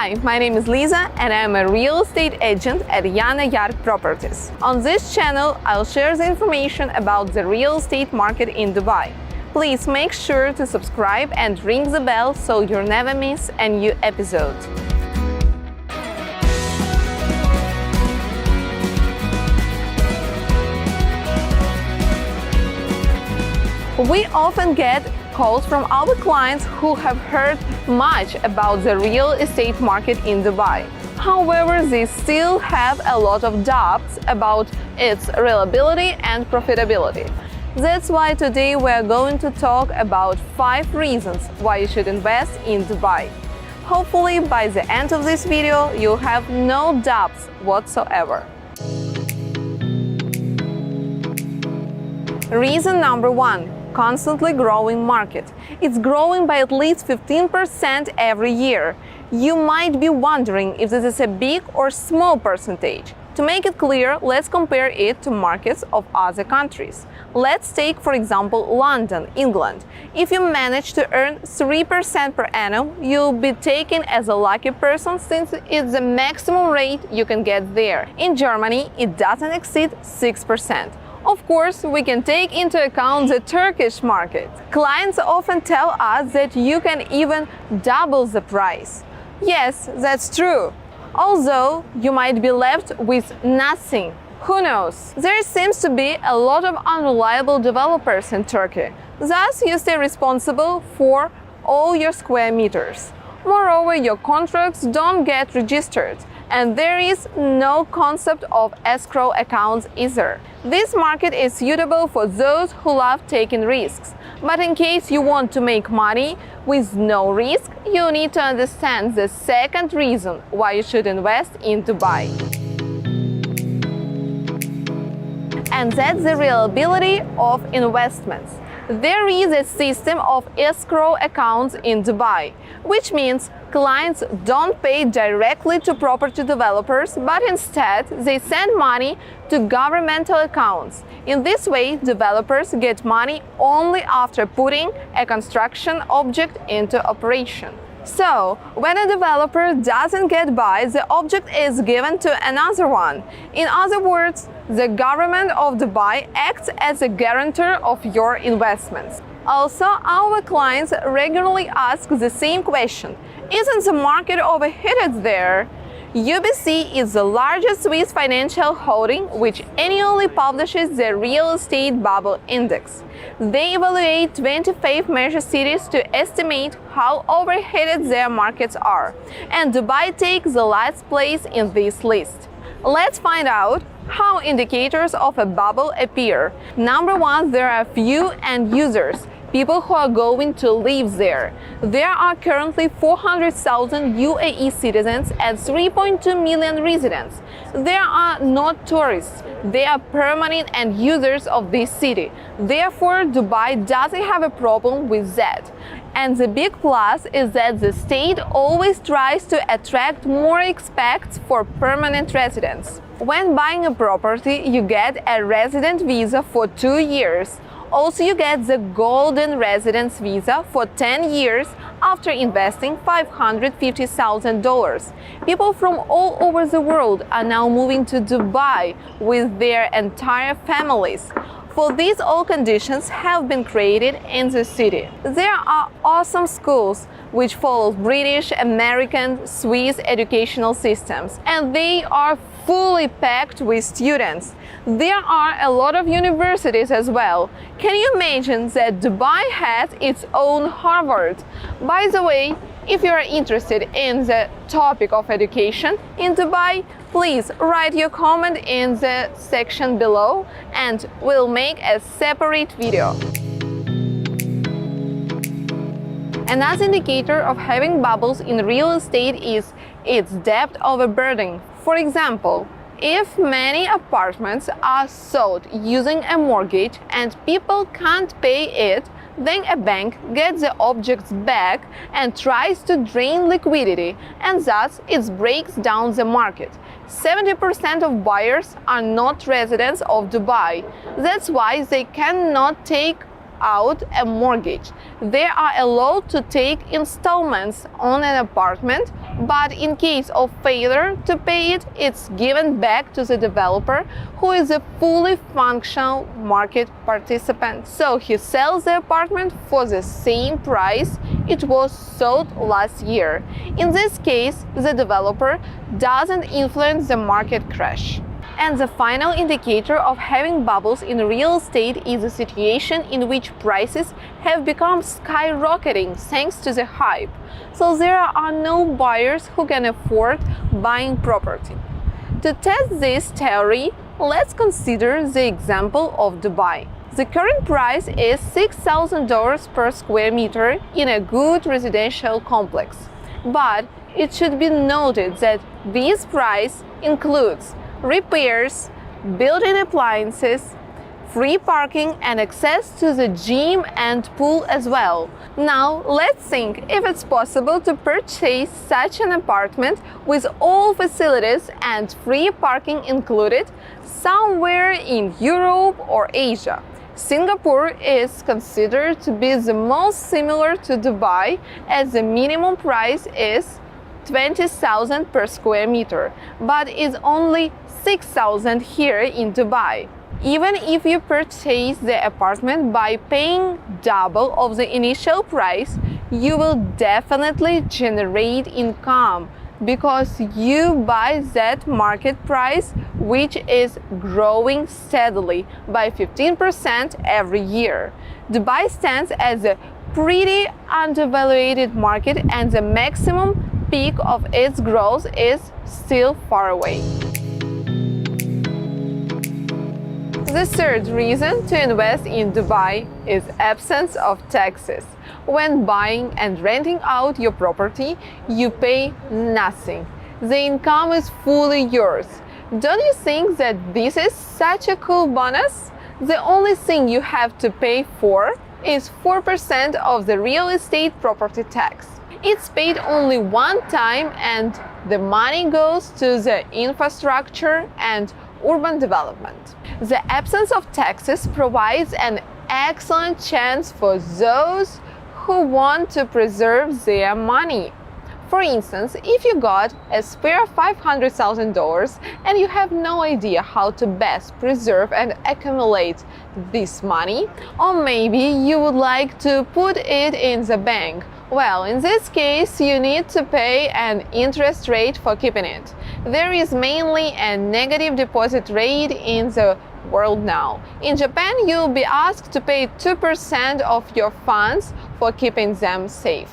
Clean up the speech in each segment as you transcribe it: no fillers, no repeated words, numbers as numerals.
Hi, my name is Lisa and I am a real estate agent at Yana Properties. On this channel, I'll share the information about the real estate market in Dubai. Please make sure to subscribe and ring the bell so you'll never miss a new episode. We often get calls from our clients who have heard much about the real estate market in Dubai. However, they still have a lot of doubts about its reliability and profitability. That's why today we're going to talk about 5 reasons why you should invest in Dubai. Hopefully, by the end of this video, you'll have no doubts whatsoever. Reason number 1. Constantly growing market. It's growing by at least 15% every year. You might be wondering if this is a big or small percentage. To make it clear, let's compare it to markets of other countries. Let's take, for example, London, England. If you manage to earn 3% per annum, you'll be taken as a lucky person since it's the maximum rate you can get there. In Germany, it doesn't exceed 6%. Of course, we can take into account the Turkish market. Clients often tell us that you can even double the price. Yes, that's true. Although you might be left with nothing. Who knows? There seems to be a lot of unreliable developers in Turkey. Thus, you stay responsible for all your square meters. Moreover, your contracts don't get registered, and there is no concept of escrow accounts either. This market is suitable for those who love taking risks. But in case you want to make money with no risk, you need to understand the second reason why you should invest in Dubai. And that's the reliability of investments. There is a system of escrow accounts in Dubai, which means clients don't pay directly to property developers, but instead they send money to governmental accounts. In this way, developers get money only after putting a construction object into operation. So, when a developer doesn't get by, the object is given to another one. In other words, the government of Dubai acts as a guarantor of your investments. Also, our clients regularly ask the same question: isn't the market overheated there? UBC is the largest Swiss financial holding which annually publishes the Real Estate Bubble Index. They evaluate 25 major cities to estimate how overheated their markets are, and Dubai takes the last place in this list. Let's find out how indicators of a bubble appear. Number 1, there are few end users. People who are going to live there. There are currently 400,000 UAE citizens and 3.2 million residents. There are not tourists. They are permanent end users of this city. Therefore, Dubai doesn't have a problem with that. And the big plus is that the state always tries to attract more expats for permanent residents. When buying a property, you get a resident visa for 2 years. Also, you get the Golden Residence Visa for 10 years after investing $550,000. People from all over the world are now moving to Dubai with their entire families. For these, all conditions have been created in the city. There are awesome schools which follow British, American, Swiss educational systems, and they are fully packed with students. There are a lot of universities as well. Can you imagine that Dubai has its own Harvard? By the way, if you are interested in the topic of education in Dubai, please write your comment in the section below and we'll make a separate video. Another indicator of having bubbles in real estate is its debt overburden. For example, if many apartments are sold using a mortgage and people can't pay it, then a bank gets the objects back and tries to drain liquidity, and thus it breaks down the market. 70% of buyers are not residents of Dubai. That's why they cannot take out a mortgage. They are allowed to take installments on an apartment But in case of failure to pay it, it's given back to the developer, who is a fully functional market participant. So he sells the apartment for the same price it was sold last year. In this case, the developer doesn't influence the market crash. And the final indicator of having bubbles in real estate is a situation in which prices have become skyrocketing thanks to the hype. So there are no buyers who can afford buying property. To test this theory, let's consider the example of Dubai. The current price is $6,000 per square meter in a good residential complex. But it should be noted that this price includes repairs, built-in appliances, free parking and access to the gym and pool as well. Now let's think if it's possible to purchase such an apartment with all facilities and free parking included somewhere in Europe or Asia. Singapore is considered to be the most similar to Dubai, as the minimum price is 20,000 per square meter, but is only 6,000 here in Dubai. Even if you purchase the apartment by paying double of the initial price, you will definitely generate income because you buy that market price, which is growing steadily by 15% every year. Dubai stands as a pretty undervalued market, and the maximum peak of its growth is still far away. The third reason to invest in Dubai is absence of taxes. When buying and renting out your property, you pay nothing. The income is fully yours. Don't you think that this is such a cool bonus? The only thing you have to pay for is 4% of the real estate property tax. It's paid only one time, and the money goes to the infrastructure and urban development. The absence of taxes provides an excellent chance for those who want to preserve their money. For instance, if you got a spare $500,000 and you have no idea how to best preserve and accumulate this money, or maybe you would like to put it in the bank, well, in this case, you need to pay an interest rate for keeping it. There is mainly a negative deposit rate in the world now. In Japan, you'll be asked to pay 2% of your funds for keeping them safe.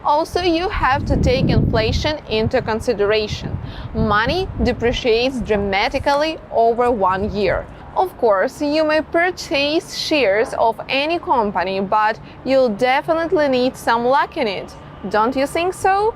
Also, you have to take inflation into consideration. Money depreciates dramatically over 1 year. Of course, you may purchase shares of any company, but you'll definitely need some luck in it. Don't you think so?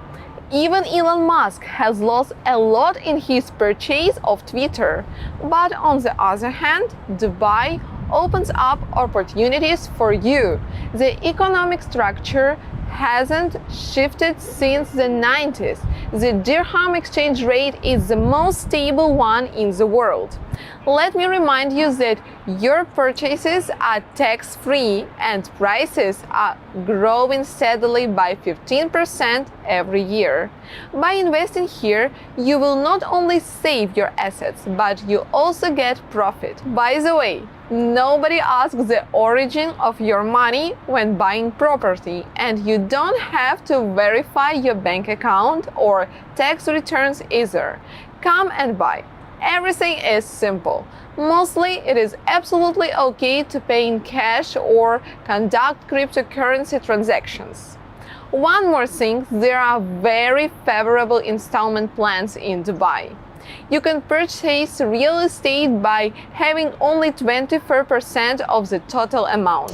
Even Elon Musk has lost a lot in his purchase of Twitter. But on the other hand, Dubai opens up opportunities for you. The economic structure hasn't shifted since the 90s. The dirham exchange rate is the most stable one in the world. Let me remind you that your purchases are tax-free and prices are growing steadily by 15% every year. By investing here, you will not only save your assets, but you also get profit. By the way, nobody asks the origin of your money when buying property, and you don't have to verify your bank account or tax returns either. Come and buy. Everything is simple. Mostly, it is absolutely okay to pay in cash or conduct cryptocurrency transactions. One more thing, there are very favorable installment plans in Dubai. You can purchase real estate by having only 24% of the total amount.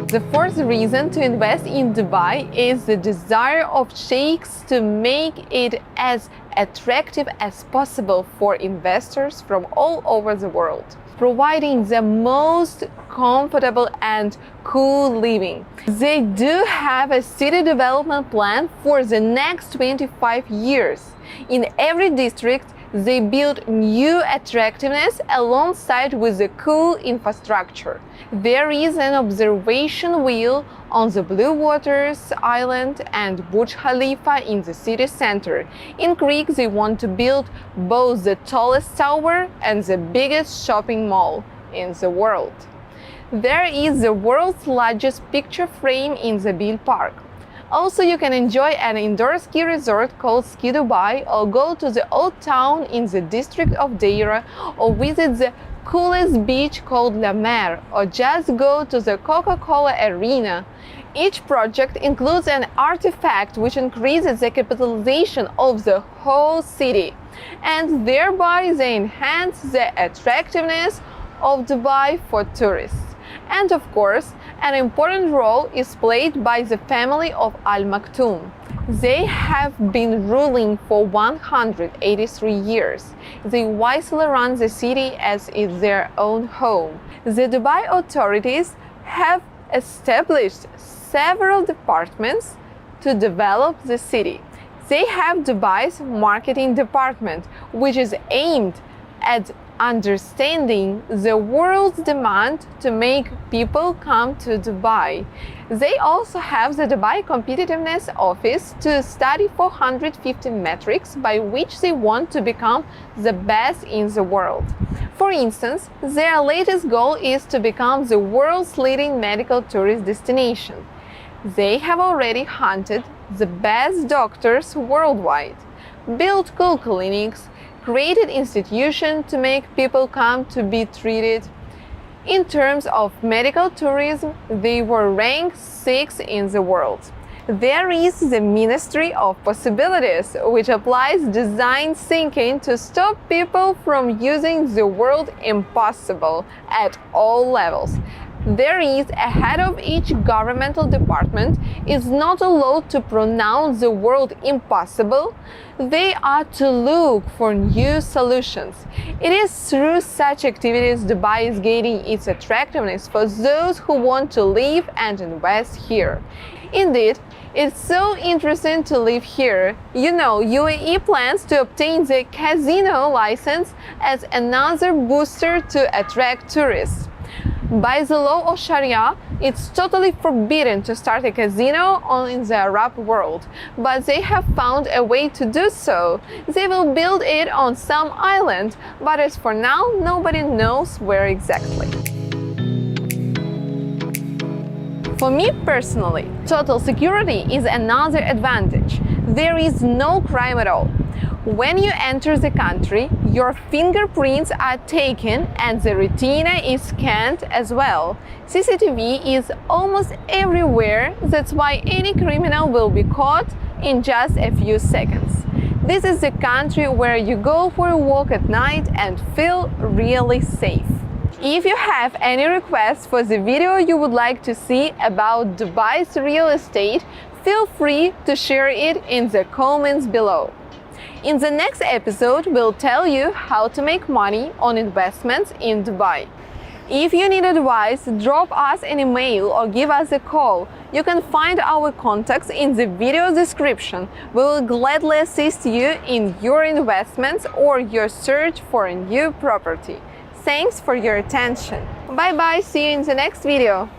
The fourth reason to invest in Dubai is the desire of sheikhs to make it as attractive as possible for investors from all over the world, providing the most comfortable and cool living. They do have a city development plan for the next 25 years. In every district, They built new attractiveness alongside with the cool infrastructure. There is an observation wheel on the Blue Waters Island and Burj Khalifa in the city center. In Greek, they want to build both the tallest tower and the biggest shopping mall in the world. There is the world's largest picture frame in the Beale Park. Also, you can enjoy an indoor ski resort called Ski Dubai, or go to the old town in the district of Deira, or visit the coolest beach called La Mer, or just go to the Coca-Cola arena. Each project includes an artifact which increases the capitalization of the whole city, and thereby they enhance the attractiveness of Dubai for tourists. And of course, an important role is played by the family of Al Maktoum. They have been ruling for 183 years. They wisely run the city as is their own home. The Dubai authorities have established several departments to develop the city. They have Dubai's marketing department, which is aimed at understanding the world's demand to make people come to Dubai. They also have the Dubai Competitiveness Office to study 450 metrics by which they want to become the best in the world. For instance, their latest goal is to become the world's leading medical tourist destination. They have already hunted the best doctors worldwide, built cool clinics, created institutions to make people come to be treated. In terms of medical tourism, they were ranked 6th in the world. There is the Ministry of Possibilities, which applies design thinking to stop people from using the word impossible at all levels. There is a head of each governmental department is not allowed to pronounce the word impossible. They are to look for new solutions. It is through such activities Dubai is gaining its attractiveness for those who want to live and invest here. Indeed, it's so interesting to live here. You know, UAE plans to obtain the casino license as another booster to attract tourists. By the law of Sharia, it's totally forbidden to start a casino in the Arab world, but they have found a way to do so. They will build it on some island, but as for now, nobody knows where exactly. For me personally, total security is another advantage. There is no crime at all. When you enter the country, your fingerprints are taken and the retina is scanned as well. CCTV is almost everywhere, that's why any criminal will be caught in just a few seconds. This is the country where you go for a walk at night and feel really safe. If you have any requests for the video you would like to see about Dubai's real estate, feel free to share it in the comments below. In the next episode, we'll tell you how to make money on investments in Dubai. If you need advice, drop us an email or give us a call. You can find our contacts in the video description. We will gladly assist you in your investments or your search for a new property. Thanks for your attention. Bye bye, see you in the next video.